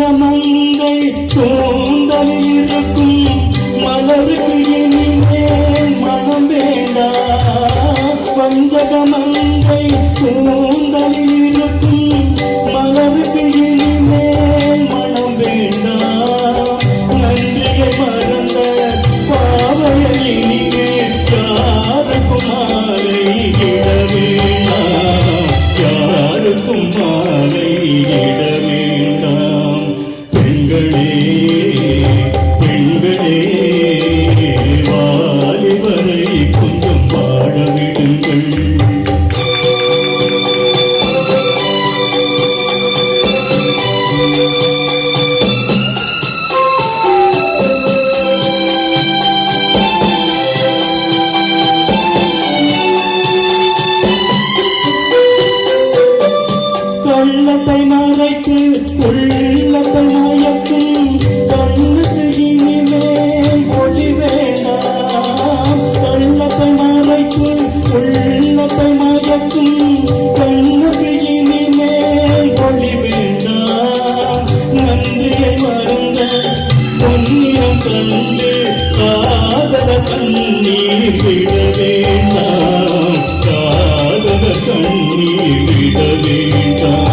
பஞ்சகமங்கை கூந்தலில் இருக்கும் மலருக்கு இனிமே மனம் வேண்டாம். பஞ்சகமங்கை கூந்தலில் இருக்கும் மலருக்கு இனிமே மனம் வேண்டாம். நன்றியை மறந்த பாவையை இனிமே யாருக்கும் மாலையிட வேண்டாம். யாருக்கும் மாலையிட வேண்டாம். பெண்களே பெண்களே வாலிபரை கொஞ்சம் வாழ விடுங்கள். கள்ளத்தை மறைத்து உள்ளத்தை மயக்கும் கண்ணுக்கு இனிமேல் ஒளி வேண்டாம். கள்ளத்தை மறைத்து உள்ளத்தை மயக்கும் கண்ணுக்கு இனிமேல் ஒளி வேண்டாம். நன்றியை மறந்த பொன்னியம் கண்டு காதல கண்ணீர் விட வேண்டாம். காதல கண்ணீர் விட வேண்டாம்.